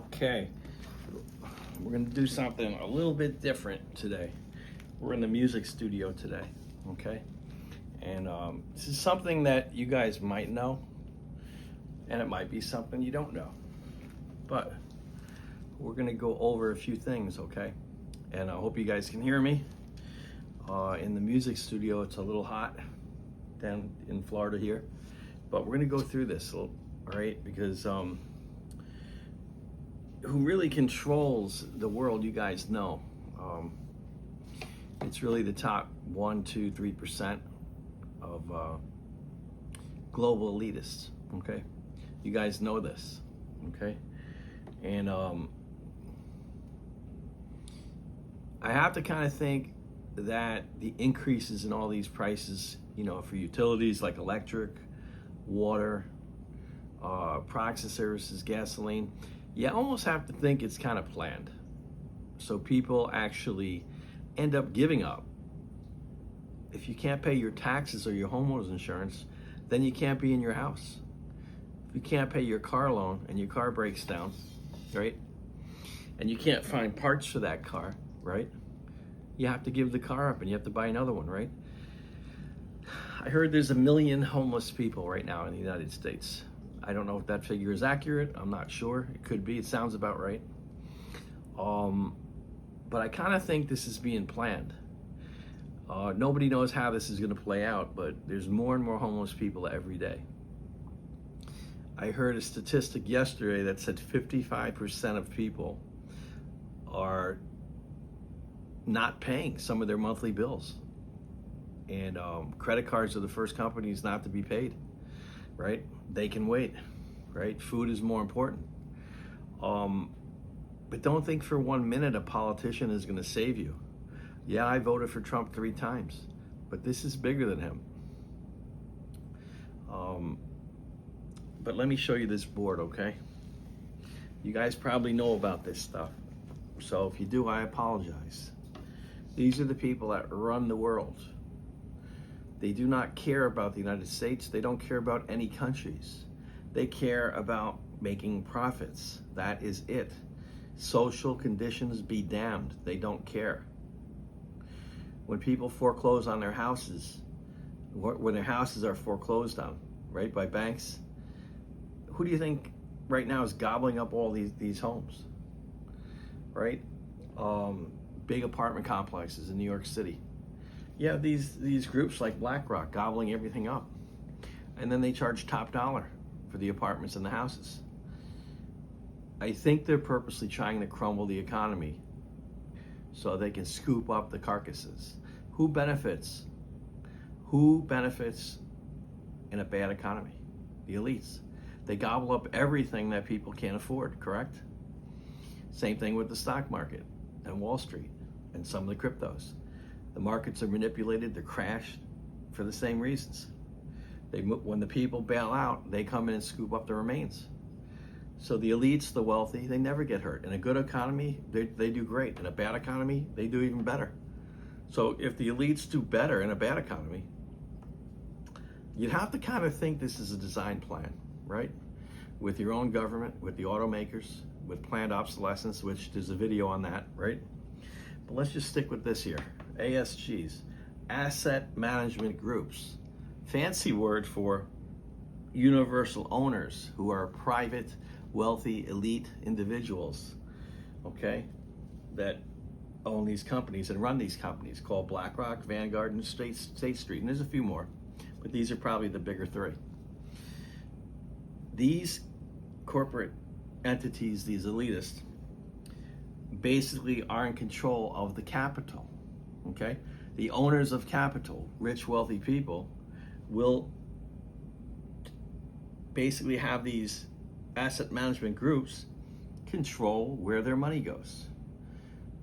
Okay, we're gonna do something a little bit different today. We're in the music studio today, okay? And this is something that you guys might know, and it might be something you don't know. But we're gonna go over a few things, okay? And I hope you guys can hear me. In the music studio, it's a little hot down in Florida here, but we're gonna go through this, all right? Because who really controls the world, you guys know. It's really the top 1, 2, 3% of global elitists, okay? You guys know this, okay? And I have to kind of think that the increases in all these prices, you know, for utilities like electric, water, products and services, gasoline, you almost have to think it's kind of planned. So people actually end up giving up. If you can't pay your taxes or your homeowner's insurance, then you can't be in your house. If you can't pay your car loan and your car breaks down, right? And you can't find parts for that car, right? You have to give the car up and you have to buy another one, right? I heard there's 1 million homeless people right now in the United States. I don't know if that figure is accurate. I'm not sure. It could be. It sounds about right. But I kind of think this is being planned. Nobody knows how this is going to play out, but there's more and more homeless people every day. I heard a statistic yesterday that said 55% of people are not paying some of their monthly bills. And credit cards are the first companies not to be paid, right? They can wait, right? Food is more important. But don't think for 1 minute a politician is going to save you. Yeah, I voted for Trump 3 times, but this is bigger than him. But let me show you this board, okay? You guys probably know about this stuff. So if you do, I apologize. These are the people that run the world. They do not care about the United States. They don't care about any countries. They care about making profits. That is it. Social conditions be damned. They don't care. When people foreclose on their houses, when their houses are foreclosed on, right, by banks, who do you think right now is gobbling up all these homes, right? Big apartment complexes in New York City. You have these groups like BlackRock gobbling everything up. And then they charge top dollar for the apartments and the houses. I think they're purposely trying to crumble the economy so they can scoop up the carcasses. Who benefits? Who benefits in a bad economy? The elites. They gobble up everything that people can't afford, correct? Same thing with the stock market and Wall Street and some of the cryptos. The markets are manipulated, they're crashed for the same reasons. When the people bail out, they come in and scoop up the remains. So the elites, the wealthy, they never get hurt. In a good economy, they do great. In a bad economy, they do even better. So if the elites do better in a bad economy, you'd have to kind of think this is a design plan, right? With your own government, with the automakers, with planned obsolescence, which there's a video on that, right? But let's just stick with this here. ASGs, asset management groups. Fancy word for universal owners who are private, wealthy, elite individuals, okay, that own these companies and run these companies, called BlackRock, Vanguard, and State Street. And there's a few more, but these are probably the bigger 3. These corporate entities, these elitists, basically are in control of the capital, okay? The owners of capital, rich, wealthy people, will basically have these asset management groups control where their money goes.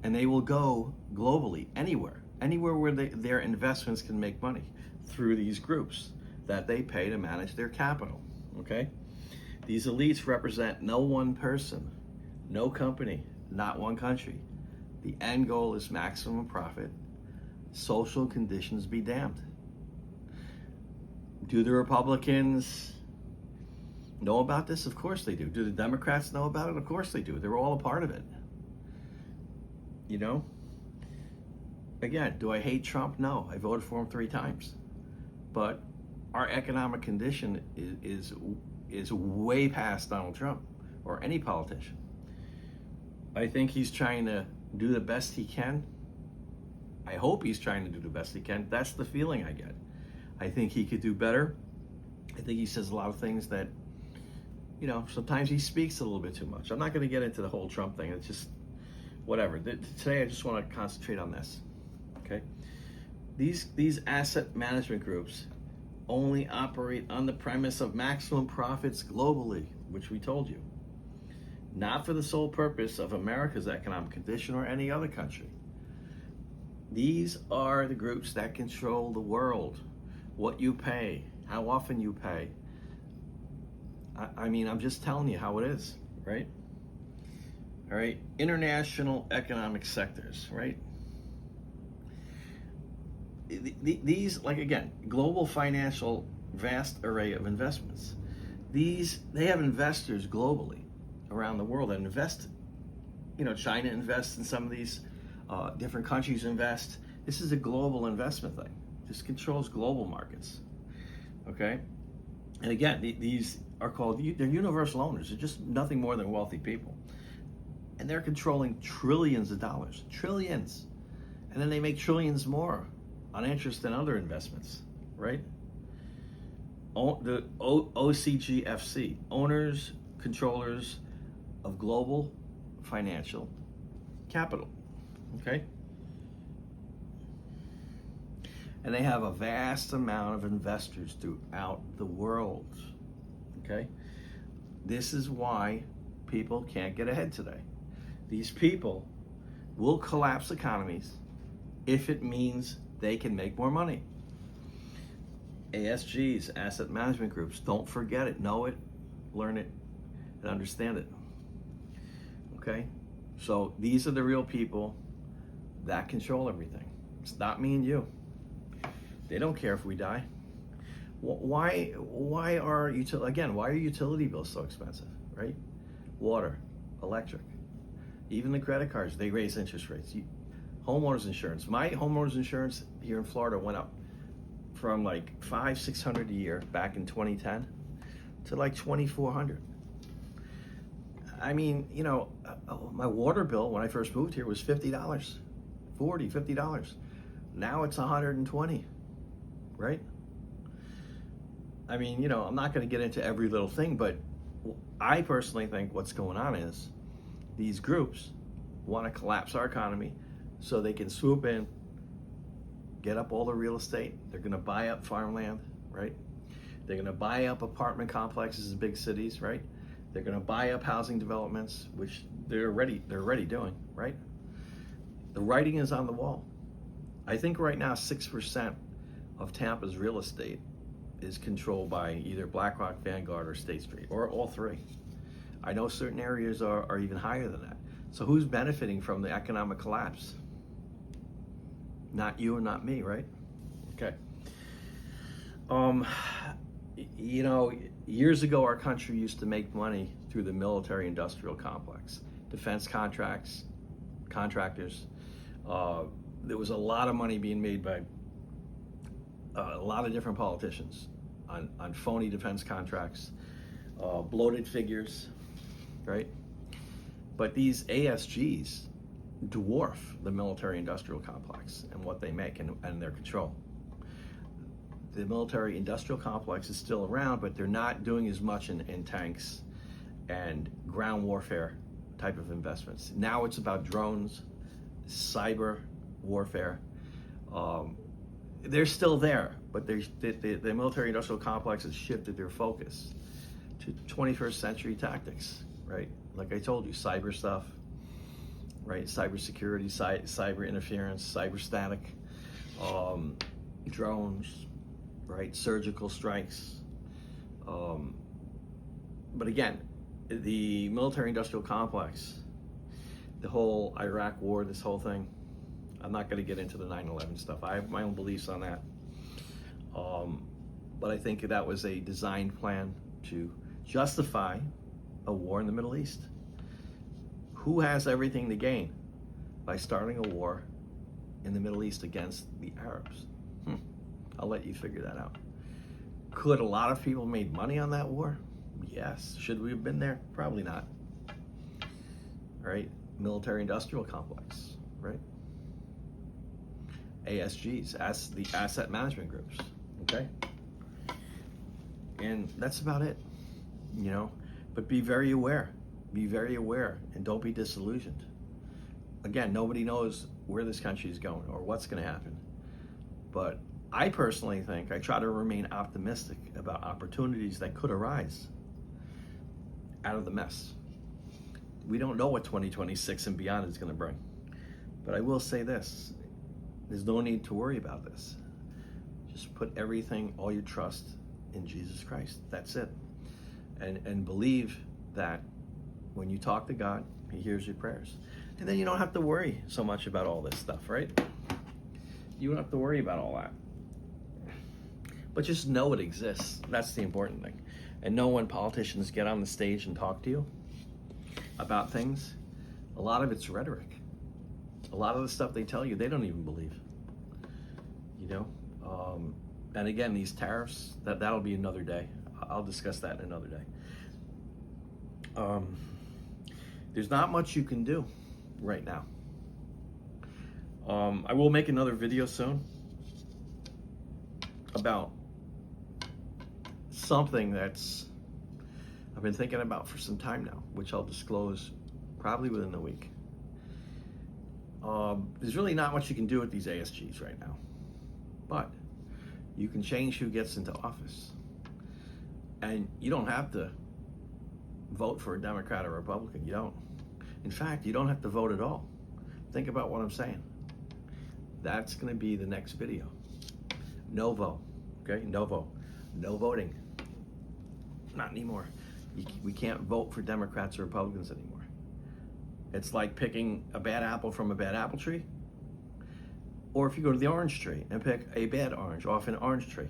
And they will go globally, anywhere where their investments can make money through these groups that they pay to manage their capital, okay? These elites represent no one person, no company, not one country. The end goal is maximum profit. Social conditions be damned. Do the Republicans know about this? Of course they do. Do the Democrats know about it? Of course they do. They're all a part of it. You know? Again, do I hate Trump? No. I voted for him 3 times. But our economic condition is way past Donald Trump or any politician. I think he's trying to do the best he can. I hope he's trying to do the best he can. That's the feeling I get. I think he could do better. I think he says a lot of things that, you know, sometimes he speaks a little bit too much. I'm not going to get into the whole Trump thing. It's just whatever. Today I just want to concentrate on this. Okay? These asset management groups only operate on the premise of maximum profits globally, which we told you. Not for the sole purpose of America's economic condition or any other country. These are the groups that control the world. What you pay, how often you pay. I mean, I'm just telling you how it is, right? All right, international economic sectors, right? These, like again, global financial, vast array of investments. They have investors globally around the world that invest. You know, China invests in some of these, different countries invest. This is a global investment thing. This controls global markets, okay? And again, these are called, they're universal owners. They're just nothing more than wealthy people. And they're controlling trillions of dollars, trillions. And then they make trillions more on interest and other investments, right? The OCGFC, owners, controllers of global financial capital, okay? And they have a vast amount of investors throughout the world, okay? This is why people can't get ahead today. These people will collapse economies if it means they can make more money. ASGs, asset management groups, don't forget it, know it, learn it, and understand it, okay? So these are the real people that control everything. It's not me and you. They don't care if we die. Why are utility bills so expensive, right? Water, electric, even the credit cards, they raise interest rates. Homeowners insurance. My homeowners insurance here in Florida went up from like $500-600 a year back in 2010 to like $2,400. I mean, you know, my water bill when I first moved here was $50, $50. Now it's $120, right? I mean, you know, I'm not going to get into every little thing, but I personally think what's going on is these groups want to collapse our economy so they can swoop in, get up all the real estate. They're going to buy up farmland, right? They're going to buy up apartment complexes in big cities, right? They're going to buy up housing developments, which they're already doing, right? The writing is on the wall. I think right now 6% of Tampa's real estate is controlled by either BlackRock, Vanguard, or State Street, or all three. I know certain areas are even higher than that. So who's benefiting from the economic collapse? Not you and not me, right? Okay. You know, years ago, our country used to make money through the military-industrial complex, defense contractors. There was a lot of money being made by a lot of different politicians on phony defense contracts, bloated figures, right? But these ASGs dwarf the military-industrial complex and what they make and their control. The military-industrial complex is still around, but they're not doing as much in tanks and ground warfare type of investments. Now it's about drones, cyber warfare. They're still there, but the military-industrial complex has shifted their focus to 21st century tactics, right? Like I told you, cyber stuff, right? Cybersecurity, cyber interference, cyber static, drones, right? Surgical strikes. But again, the military-industrial complex, the whole Iraq war, this whole thing, I'm not going to get into the 9/11 stuff. I have my own beliefs on that. But I think that was a design plan to justify a war in the Middle East? Who has everything to gain by starting a war in the Middle East against the Arabs? I'll let you figure that out. Could a lot of people made money on that war? Yes. Should we have been there? Probably not. Right? Military industrial complex, right? ASGs, the asset management groups, okay? And that's about it, you know? But be very aware, and don't be disillusioned. Again, nobody knows where this country is going or what's gonna happen. But I personally think, I try to remain optimistic about opportunities that could arise out of the mess. We don't know what 2026 and beyond is gonna bring. But I will say this, there's no need to worry about this. Just put everything, all your trust in Jesus Christ. That's it. And believe that when you talk to God, He hears your prayers. And then you don't have to worry so much about all this stuff, right? You don't have to worry about all that. But just know it exists. That's the important thing. And know when politicians get on the stage and talk to you about things, a lot of it's rhetoric. A lot of the stuff they tell you, they don't even believe. You know? And again, these tariffs, that'll be another day. I'll discuss that in another day. There's not much you can do right now. I will make another video soon about something that's I've been thinking about for some time now, which I'll disclose probably within a week. There's really not much you can do with these ASGs right now, but you can change who gets into office. And you don't have to vote for a Democrat or Republican. You don't. In fact, you don't have to vote at all. Think about what I'm saying. That's going to be the next video. No vote. Okay? No vote. No voting. Not anymore. We can't vote for Democrats or Republicans anymore. It's like picking a bad apple from a bad apple tree. Or if you go to the orange tree and pick a bad orange off an orange tree.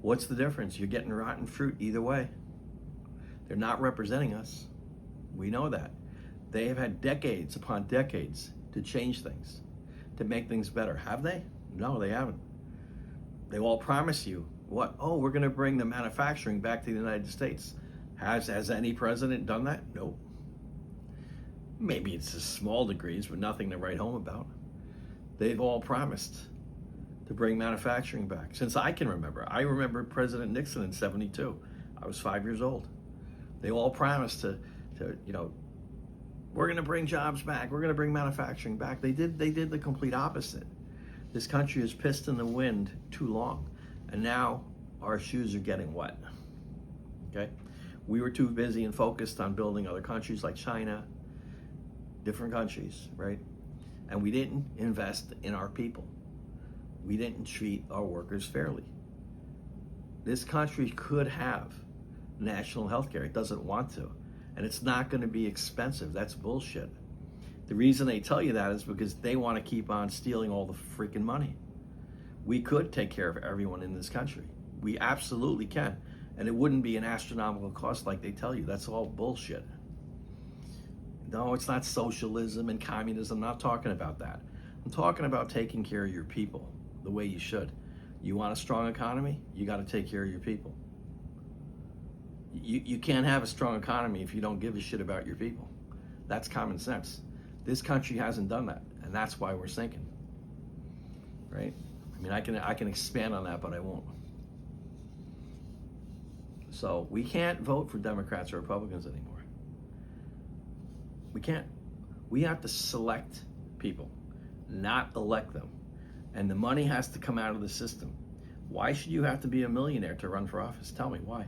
What's the difference? You're getting rotten fruit either way. They're not representing us. We know that. They have had decades upon decades to change things, to make things better. Have they? No, they haven't. They all promise you, what? Oh, we're going to bring the manufacturing back to the United States. Has any president done that? Nope. Maybe it's to small degrees, but nothing to write home about. They've all promised to bring manufacturing back. Since I can remember. I remember President Nixon in '72. I was 5 years old. They all promised to we're going to bring jobs back. We're going to bring manufacturing back. They did the complete opposite. This country is pissed in the wind too long, and now our shoes are getting wet. Okay? We were too busy and focused on building other countries like China, different countries, right? And we didn't invest in our people. We didn't treat our workers fairly. This country could have national health care. It doesn't want to. And it's not going to be expensive. That's bullshit. The reason they tell you that is because they want to keep on stealing all the freaking money. We could take care of everyone in this country. We absolutely can. And it wouldn't be an astronomical cost like they tell you. That's all bullshit. No, it's not socialism and communism. I'm not talking about that. I'm talking about taking care of your people the way you should. You want a strong economy? You got to take care of your people. You can't have a strong economy if you don't give a shit about your people. That's common sense. This country hasn't done that, and that's why we're sinking. Right? I mean, I can expand on that, but I won't. So we can't vote for Democrats or Republicans anymore. We can't. We have to select people, not elect them. And the money has to come out of the system. Why should you have to be a millionaire to run for office? Tell me why.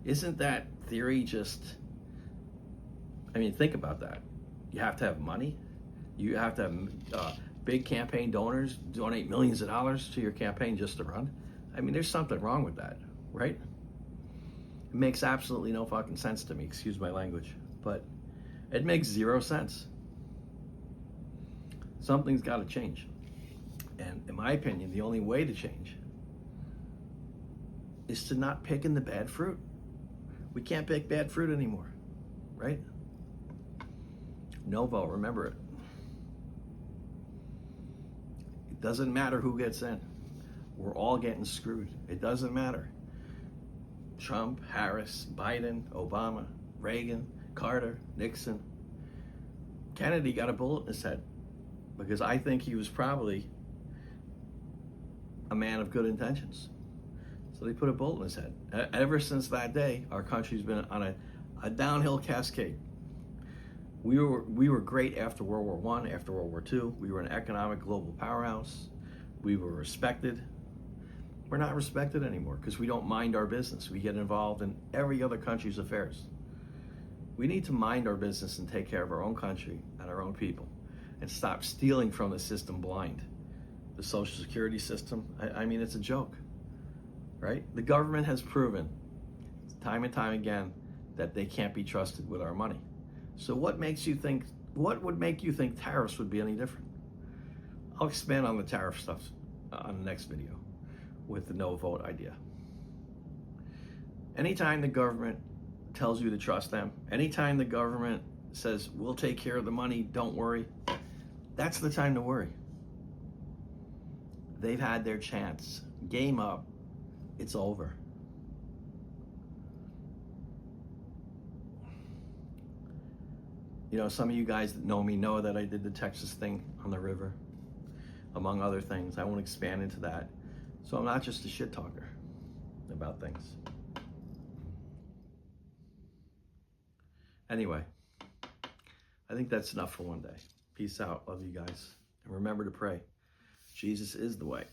Isn't that theory just, I mean, think about that. You have to have money. You have to have big campaign donors donate millions of dollars to your campaign just to run. I mean, there's something wrong with that, right? It makes absolutely no fucking sense to me, excuse my language, but it makes zero sense. Something's got to change. And in my opinion, the only way to change is to not pick in the bad fruit. We can't pick bad fruit anymore, right? No vote, remember it. It doesn't matter who gets in. We're all getting screwed. It doesn't matter. Trump, Harris, Biden, Obama, Reagan, Carter, Nixon. Kennedy got a bullet in his head because I think he was probably a man of good intentions. So they put a bullet in his head. Ever since that day, our country's been on a downhill cascade. We were great after World War I, after World War II. We were an economic global powerhouse. We were respected. We're not respected anymore because we don't mind our business. We get involved in every other country's affairs. We need to mind our business and take care of our own country and our own people and stop stealing from the system blind. The Social Security system, I mean, it's a joke, right? The government has proven time and time again that they can't be trusted with our money. So what would make you think tariffs would be any different? I'll expand on the tariff stuff on the next video with the no vote idea. Anytime the government tells you to trust them, anytime the government says, we'll take care of the money, don't worry, that's the time to worry. They've had their chance. Game up. It's over. You know, some of you guys that know me know that I did the Texas thing on the river, among other things. I won't expand into that. So I'm not just a shit talker about things. Anyway, I think that's enough for one day. Peace out. Love you guys. And remember to pray. Jesus is the way.